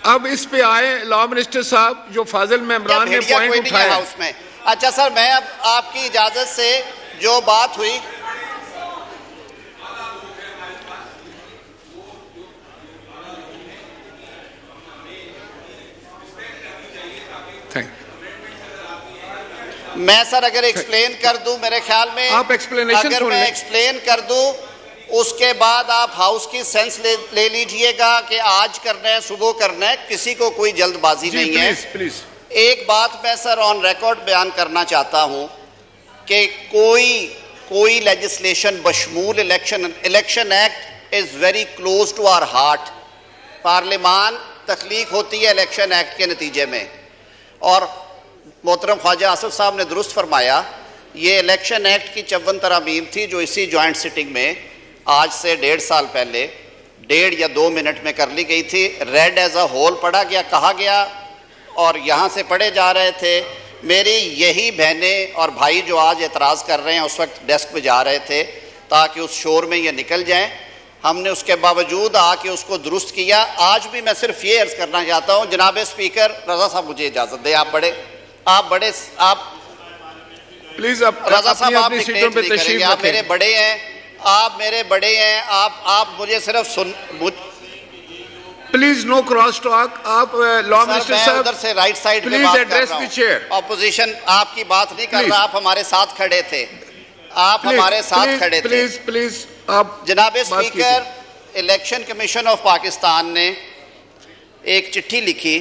अब इस पे आए लॉ मिनिस्टर साहब, जो फाजिल मेमरान ने पॉइंट उठाया हाउस में। अच्छा सर, मैं अब आपकी इजाजत से जो बात हुई, मैं सर अगर एक्सप्लेन कर दूं, मेरे ख्याल में आप एक्सप्लेनेशन अगर मैं एक्सप्लेन कर दूं, उसके बाद आप हाउस की सेंस ले लीजिएगा कि आज करना है, सुबह करना है, किसी को कोई जल्दबाजी नहीं है। प्लीज एक बात मैं सर ऑन रिकॉर्ड बयान करना चाहता हूं कि कोई लेजिस्लेशन बशमूल election act is very close to our heart. पार्लियामान तख्लीक होती है इलेक्शन एक्ट के नतीजे में, और मोहतरम ख्वाजा आसिफ साहब ने दुरुस्त फरमाया, ये इलेक्शन एक्ट की 54 तरामीम थी जो इसी जॉइंट सिटिंग में आज से 1.5 साल पहले 1.5 या 2 मिनट में कर ली गई थी। रेड एज अ होल पढ़ा गया, कहा गया, और यहाँ से पढ़े जा रहे थे। मेरी यही बहनें और भाई जो आज एतराज़ कर रहे हैं उस वक्त डेस्क पे जा रहे थे ताकि उस शोर में ये निकल जाएं। हमने उसके बावजूद आके उसको दुरुस्त किया। आज भी मैं सिर्फ ये अर्ज़ करना चाहता हूँ, जनाब स्पीकर रज़ा साहब मुझे इजाज़त दें, आप प्लीज अब रज़ा साहब आप डिक्टेट नहीं करेंगे, आप मेरे बड़े हैं, आप मुझे सिर्फ प्लीज नो क्रॉस टॉक। आप लॉ मिनिस्टर साहब उधर से राइट साइड पे बात कर रहा हूं। ऑपोजिशन आपकी बात नहीं कर रहा, आप हमारे साथ खड़े थे, प्लीज आप जनाब speaker, election commission of Pakistan ने एक चिट्ठी लिखी।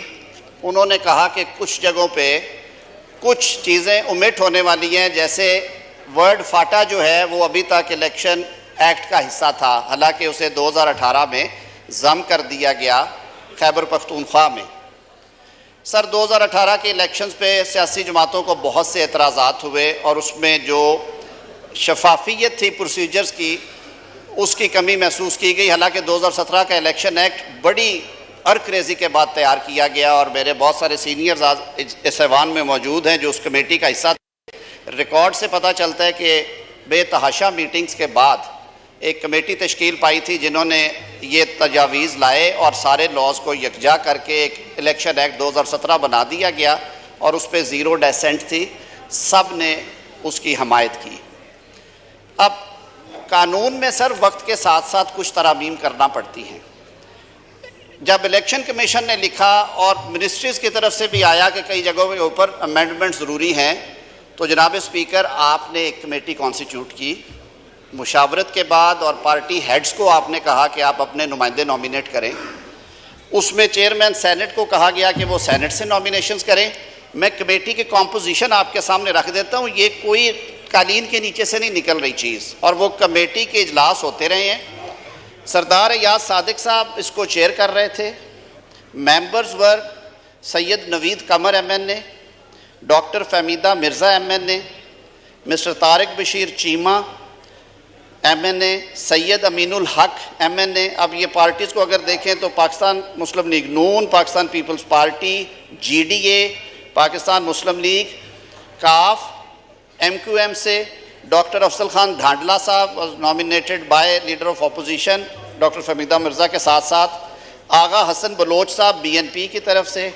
उन्होंने कहा कि कुछ जगहों पे कुछ चीज़ें ओमिट होने वाली हैं, जैसे वर्ड फाटा जो है वो अभी तक इलेक्शन एक्ट का हिस्सा था, हालांकि उसे 2018 में जम कर दिया गया खैबर पख्तूनख्वा में। सर 2018 के इलेक्शंस पे सियासी जमातों को बहुत से एतराज़ात हुए और उसमें जो शफाफियत थी प्रोसीजर्स की, उसकी कमी महसूस की गई। हालांकि 2017 का इलेक्शन एक्ट बड़ी अर्करेजी के बाद तैयार किया गया और मेरे बहुत सारे सीनियर्स आज इस ऐवान में मौजूद हैं जो उस कमेटी का हिस्सा थे। रिकॉर्ड से पता चलता है कि बेतहाशा मीटिंग्स के बाद एक कमेटी तश्कील पाई थी जिन्होंने ये तजावीज़ लाए और सारे लॉज को यकजा करके एक इलेक्शन एक्ट 2017 बना दिया गया और उस पर ज़ीरो डेसेंट थी, सब ने उसकी हमायत की। अब कानून में सर वक्त के साथ साथ कुछ तरामीम करना पड़ती हैं। जब इलेक्शन कमीशन ने लिखा और मिनिस्ट्रीज़ की तरफ से भी आया कि कई जगहों के ऊपर अमेंडमेंट ज़रूरी हैं, तो जनाब स्पीकर आपने एक कमेटी कॉन्स्टिट्यूट की मुशावरत के बाद और पार्टी हेड्स को आपने कहा कि आप अपने नुमाइंदे नॉमिनेट करें। उसमें चेयरमैन सेनेट को कहा गया कि वो सेनेट से नॉमिनेशंस करें। मैं कमेटी की कॉम्पोजिशन आपके सामने रख देता हूँ, ये कोई कालीन के नीचे से नहीं निकल रही चीज़, और वो कमेटी के इजलास होते रहे हैं। सरदार याद सादिक साहब इसको चेयर कर रहे थे। Members were Syed Naveed Qamar MNA, doctor Fahmida Mirza MNA, mister Tariq Bashir Cheema MNA, Syed Aminul Haq MNA। अब ये पार्टीज़ को अगर देखें तो Pakistan Muslim League Noon, Pakistan Peoples Party, GDA, Pakistan Muslim League, Qaaf, MQM से doctor Afzal Khan Dhandla sahab was nominated by leader of opposition doctor Fahmida Mirza के साथ साथ आगा हसन बलोच साहब BNP की तरफ से,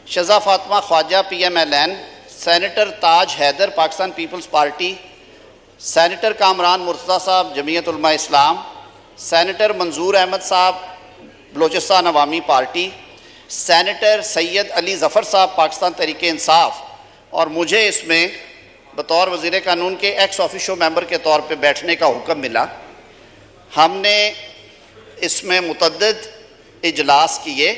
शज़ा Fatima Khawaja PMLN, senator Taj Haider Pakistan Peoples Party, senator Kamran Murtaza sahab Jamiat Ulema Islam, senator Manzoor Ahmed sahab Balochistan Awami Party, senator Syed Ali Zafar sahab Pakistan Tehreek Insaf, और मुझे इसमें बतौर वज़ीर कानून के एक्स ऑफिशियो मेंबर के तौर पे बैठने का हुक्म मिला। हमने इसमें मुतअद्दिद इजलास किए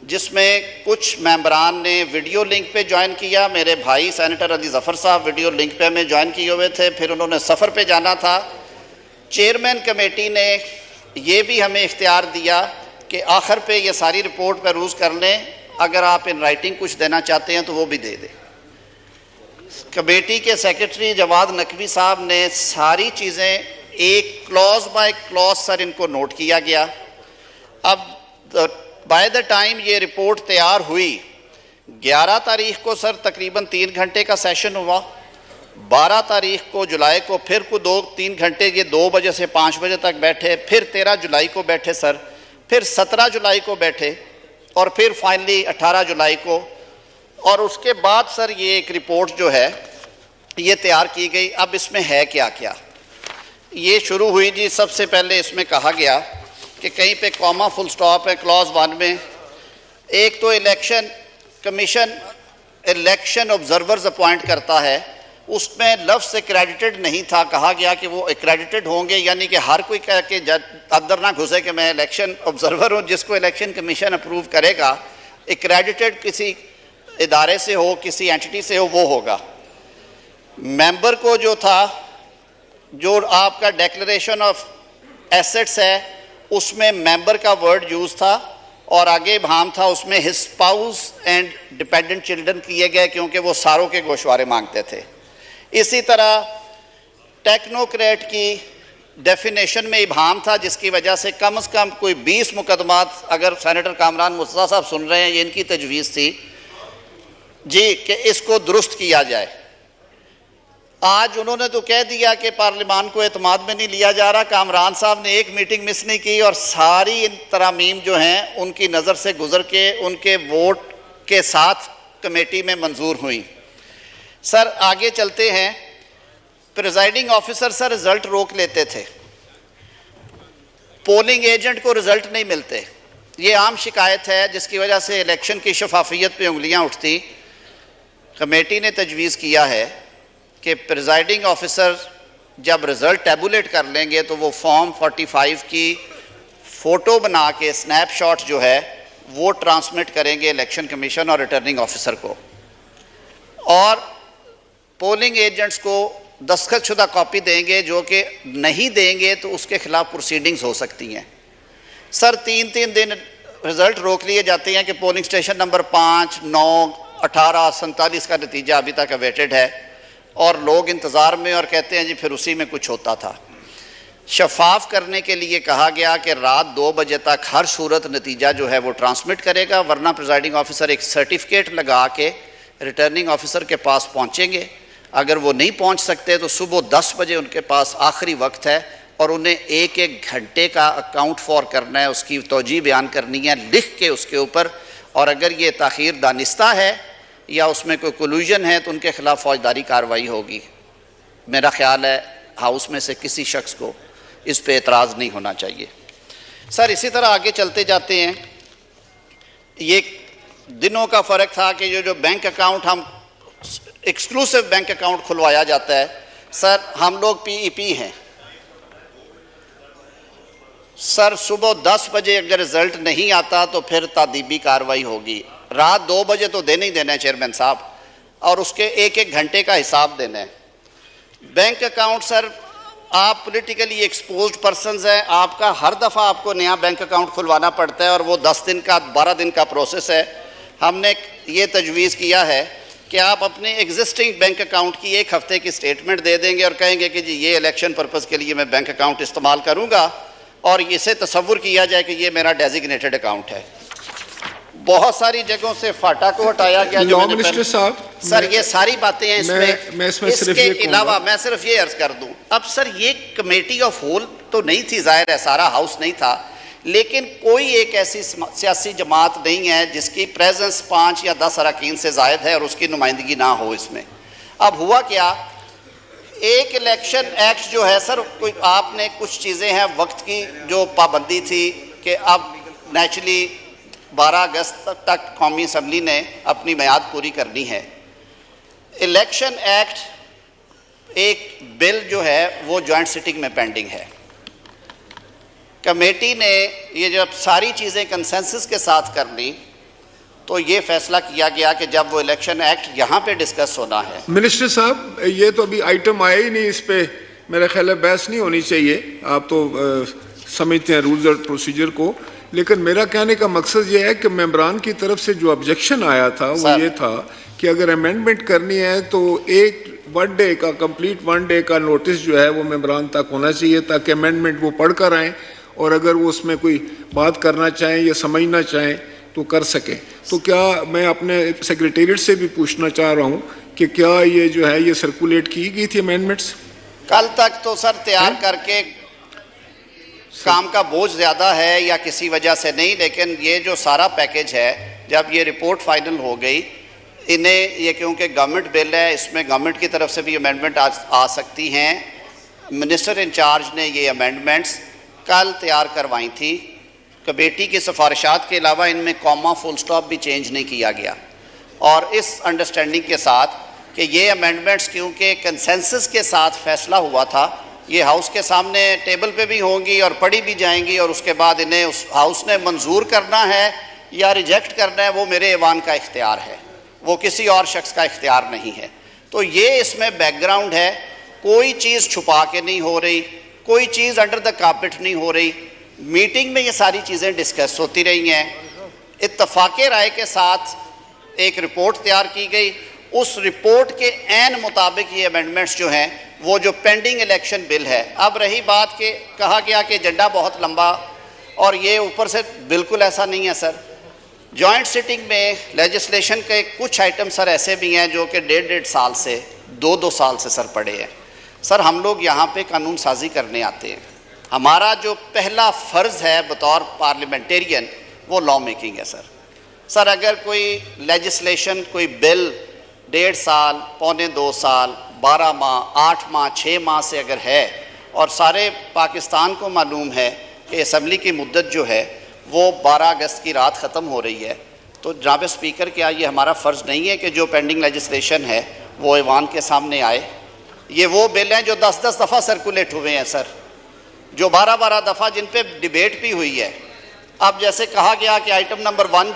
जिसमें कुछ मेंबरान ने वीडियो लिंक पे ज्वाइन किया। मेरे भाई सेनेटर अली ज़फ़र साहब वीडियो लिंक पे में ज्वाइन किए हुए थे, फिर उन्होंने सफ़र पे जाना था। चेयरमैन कमेटी ने ये भी हमें इख्तियार दिया कि आखिर पे ये सारी रिपोर्ट पर रूज़ कर लें, अगर आप इन राइटिंग कुछ देना चाहते हैं तो वो भी दे दें। कमेटी के सेक्रेटरी जवाद नकवी साहब ने सारी चीज़ें एक क्लॉज बाय क्लॉज सर इनको नोट किया गया। अब बाय द टाइम ये रिपोर्ट तैयार हुई 11 तारीख को सर तकरीबन 3 घंटे का सेशन हुआ। 12 तारीख को जुलाई को फिर को 2-3 घंटे ये 2 बजे से 5 बजे तक बैठे, फिर 13 जुलाई को बैठे सर, फिर 17 जुलाई को बैठे, और फिर फाइनली 18 जुलाई को, और उसके बाद सर ये एक रिपोर्ट जो है ये तैयार की गई। अब इसमें है क्या क्या, ये शुरू हुई जी, सबसे पहले इसमें कहा गया कि कहीं पे कॉमा फुल स्टॉप है क्लॉज 1 में। एक तो election commission election observers appoint करता है, उसमें लफ्ज़ एक्रेडिटेड नहीं था, कहा गया कि वो एक्रेडिटेड होंगे, यानी कि हर कोई कह के अंदर ना घुसे कि मैं इलेक्शन ऑब्जर्वर हूँ। जिसको इलेक्शन कमीशन अप्रूव करेगा, एक्रेडिटेड किसी इदारे से हो, किसी एंटिटी से हो, वो होगा। मेंबर को जो था, जो आपका डिक्लेरेशन ऑफ एसेट्स है, उसमें मेंबर का वर्ड यूज़ था, और आगे भाम था उसमें his spouse and dependent children किए गए, क्योंकि वो सारों के गोशवारे मांगते थे। इसी तरह टेक्नोक्रेट की डेफिनेशन में इबाम था, जिसकी वजह से कम कोई 20 मुकदमात, अगर सेनेटर कामरान मुर्तज़ा साहब सुन रहे हैं, ये इनकी तजवीज़ थी जी कि इसको दुरुस्त किया जाए। आज उन्होंने तो कह दिया कि पार्लिमान को एतमाद में नहीं लिया जा रहा। कामरान साहब ने एक मीटिंग मिस नहीं की, और सारी इन तरामीम जो हैं उनकी नज़र से गुजर के उनके वोट के साथ कमेटी में मंजूर हुई। सर आगे चलते हैं। प्रिजाइडिंग ऑफिसर सर रिजल्ट रोक लेते थे, पोलिंग एजेंट को रिजल्ट नहीं मिलते। ये आम शिकायत है, जिसकी वजह से इलेक्शन की शफाफियत पे उंगलियां उठती। कमेटी ने तजवीज़ किया है कि प्रिजाइडिंग ऑफिसर जब रिज़ल्ट टैबुलेट कर लेंगे तो वो फॉर्म 45 की फ़ोटो बना के स्नैपशॉट जो है वो ट्रांसमिट करेंगे इलेक्शन कमीशन और रिटर्निंग ऑफिसर को, और पोलिंग एजेंट्स को दस्तखतशुदा कॉपी देंगे। जो कि नहीं देंगे तो उसके खिलाफ प्रोसीडिंग्स हो सकती हैं। सर 3-3 दिन रिज़ल्ट रोक लिए जाते हैं कि पोलिंग स्टेशन नंबर 5, 9, 18, 47 का नतीजा अभी तक अवेटेड है, और लोग इंतज़ार में, और कहते हैं जी फिर उसी में कुछ होता था। शफाफ करने के लिए कहा गया कि रात 2 बजे तक हर सूरत नतीजा जो है वो ट्रांसमिट करेगा, वरना प्रिजाइडिंग ऑफिसर एक सर्टिफिकेट लगा के रिटर्निंग ऑफिसर के पास पहुंचेंगे। अगर वो नहीं पहुंच सकते तो सुबह 10 बजे उनके पास आखिरी वक्त है, और उन्हें 1-1 घंटे का अकाउंट फॉर करना है, उसकी तौजीह बयान करनी है लिख के उसके ऊपर। और अगर ये ताख़ीर दानिस्ता है या उसमें कोई कोलूजन है तो उनके खिलाफ फौजदारी कार्रवाई होगी। मेरा ख्याल है हाउस में से किसी शख्स को इस पे एतराज़ नहीं होना चाहिए। सर इसी तरह आगे चलते जाते हैं। ये दिनों का फ़र्क था कि जो बैंक अकाउंट हम एक्सक्लूसिव बैंक अकाउंट खुलवाया जाता है। सर हम लोग PEP हैं। सर सुबह 10 बजे अगर रिज़ल्ट नहीं आता तो फिर तादीबी कार्रवाई होगी। रात 2 बजे तो देना ही देना है चेयरमैन साहब, और उसके 1-1 घंटे का हिसाब देना है। बैंक अकाउंट सर आप पॉलिटिकली एक्सपोज्ड पर्सनस हैं, आपका हर दफ़ा आपको नया बैंक अकाउंट खुलवाना पड़ता है, और वो 10 दिन का 12 दिन का प्रोसेस है। हमने ये तजवीज़ किया है कि आप अपने एग्जिस्टिंग बैंक अकाउंट की 1 हफ़्ते की स्टेटमेंट दे देंगे, और कहेंगे कि जी ये इलेक्शन पर्पज़ के लिए मैं बैंक अकाउंट इस्तेमाल करूँगा, और इसे तसव्वुर किया जाए कि ये मेरा डेजिग्नेटेड अकाउंट है। बहुत सारी जगहों से फाटा को हटाया गया। जो मैंने मिनिस्टर साहब सर ये सारी बातें हैं इसमें। मैं इसमें सिर्फ इसके अलावा मैं सिर्फ ये अर्ज कर दूं, अब सर ये कमेटी ऑफ होल तो नहीं थी, जाहिर है सारा हाउस नहीं था, लेकिन कोई एक ऐसी सियासी जमात नहीं है जिसकी प्रेजेंस 5 या 10 अरकान से ज़ायद है और उसकी नुमाइंदगी ना हो इसमें। अब हुआ क्या, एक इलेक्शन एक्ट जो है सर, कोई आपने कुछ चीज़ें हैं वक्त की जो पाबंदी थी कि अब नेचुरली 12 अगस्त तक कौमी असम्बली ने अपनी मियाद पूरी करनी है। इलेक्शन एक्ट एक बिल जो है वो जॉइंट सिटिंग में पेंडिंग है। कमेटी ने ये जब सारी चीज़ें कंसेंसस के साथ कर ली तो ये फैसला किया गया कि जब वो इलेक्शन एक्ट यहाँ पे डिस्कस होना है। मिनिस्टर साहब ये तो अभी आइटम आया ही नहीं, इस पे मेरा ख्याल है बहस नहीं होनी चाहिए। आप तो समझते हैं रूल्स और प्रोसीजर को, लेकिन मेरा कहने का मकसद ये है कि मेंबरान की तरफ से जो ऑब्जेक्शन आया था वो ये था कि अगर अमेंडमेंट करनी है तो एक 1 डे का कंप्लीट 1 डे का नोटिस जो है वो मेंबरान तक होना चाहिए, ताकि अमेंडमेंट वो पढ़ कर आएँ और अगर वो उसमें कोई बात करना चाहें या समझना चाहें तो कर सकें। तो क्या मैं अपने सेक्रेटेरिएट से भी पूछना चाह रहा हूँ कि क्या ये जो है ये सर्कुलेट की गई थी अमेंडमेंट्स? कल तक तो सर तैयार करके काम का बोझ ज़्यादा है या किसी वजह से नहीं, लेकिन ये जो सारा पैकेज है, जब ये रिपोर्ट फाइनल हो गई, इन्हें ये क्योंकि गवर्नमेंट बिल है, इसमें गवर्नमेंट की तरफ से भी अमेंडमेंट आ सकती हैं। मिनिस्टर इंचार्ज ने ये अमेंडमेंट्स कल तैयार करवाई थी। कमेटी की सिफारिशात के अलावा इनमें कॉमा फुल स्टॉप भी चेंज नहीं किया गया, और इस अंडरस्टैंडिंग के साथ कि ये अमेंडमेंट्स क्योंकि कंसेंसस के साथ फैसला हुआ था, ये हाउस के सामने टेबल पे भी होंगी और पढ़ी भी जाएंगी, और उसके बाद इन्हें उस हाउस ने मंजूर करना है या रिजेक्ट करना है, वो मेरे ऐवान का इख्तियार है, वो किसी और शख्स का इख्तियार नहीं है। तो ये इसमें बैकग्राउंड है। कोई चीज़ छुपा के नहीं हो रही, कोई चीज़ अंडर द कारपेट नहीं हो रही। मीटिंग में ये सारी चीज़ें डिस्कस होती रही हैं। इत्तफाक़े राय के साथ एक रिपोर्ट तैयार की गई। उस रिपोर्ट के ऐन मुताबिक ये अमेंडमेंट्स जो हैं, वो जो पेंडिंग इलेक्शन बिल है। अब रही बात कि कहा गया कि एजेंडा बहुत लंबा, और ये ऊपर से बिल्कुल ऐसा नहीं है सर। जॉइंट सिटिंग में लेजिस्लेशन के कुछ आइटम सर ऐसे भी हैं जो कि 1.5 साल से 2-2 साल से सर पड़े हैं। सर हम लोग यहाँ पे कानून साजी करने आते हैं। हमारा जो पहला फ़र्ज़ है बतौर पार्लियामेंटेरियन, वो लॉ मेकिंग है सर। सर अगर कोई लेजिस्लेशन, कोई बिल 1.5 साल, 2.25 साल, 12 माह, 8 माह, 6 माह से अगर है, और सारे पाकिस्तान को मालूम है कि असम्बली की मुद्दत जो है वो 12 अगस्त की रात ख़त्म हो रही है, तो जनाब स्पीकर, क्या ये हमारा फ़र्ज़ नहीं है कि जो पेंडिंग लेजिस्लेशन है वो ऐवान के सामने आए? ये वो बिल हैं जो 10-10 दफ़ा सर्कुलेट हुए हैं सर, जो 12-12 दफ़ा जिन पे डिबेट भी हुई है। अब जैसे कहा गया कि आइटम नंबर 1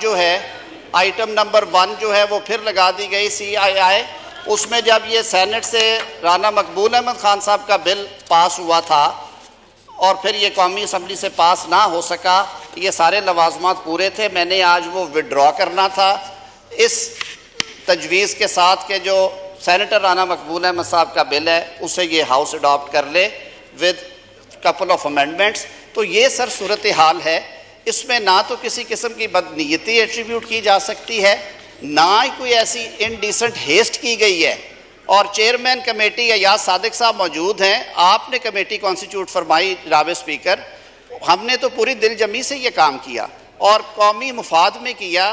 जो है वो फिर लगा दी गई CII। उसमें जब ये सेनेट से राना मकबूल अहमद खान साहब का बिल पास हुआ था और फिर ये कौमी असम्बली से पास ना हो सका, ये सारे लवाजमात पूरे थे, मैंने आज वो विड्रॉ करना था इस तजवीज़ के साथ कि जो सेनेटर राना मकबूल अहमद साहब का बिल है उसे ये हाउस अडॉप्ट कर ले विद कपल ऑफ अमेंडमेंट्स। तो ये सर सूरत हाल है। इसमें ना तो किसी किस्म की बदनीयती एट्रीब्यूट की जा सकती है, ना ही कोई ऐसी इनडिसेंट हेस्ट की गई है। और चेयरमैन कमेटी अयाज सादिक साहब मौजूद हैं। आपने कमेटी कॉन्स्टिट्यूट फरमाई जनाब स्पीकर, हमने तो पूरी दिलजमी से ये काम किया और कौमी मुफाद में किया,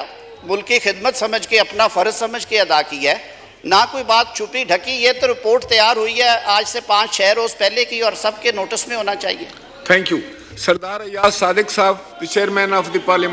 मुल्क की खिदमत समझ के, अपना फ़र्ज़ समझ के अदा किया है, ना कोई बात छुपी ढकी। ये तो रिपोर्ट तैयार हुई है आज से 5-6 रोज़ पहले की, और सबके नोटिस में होना चाहिए। Thank you. Sardar Ayaz Sadiq sahab, the chairman of the parliament.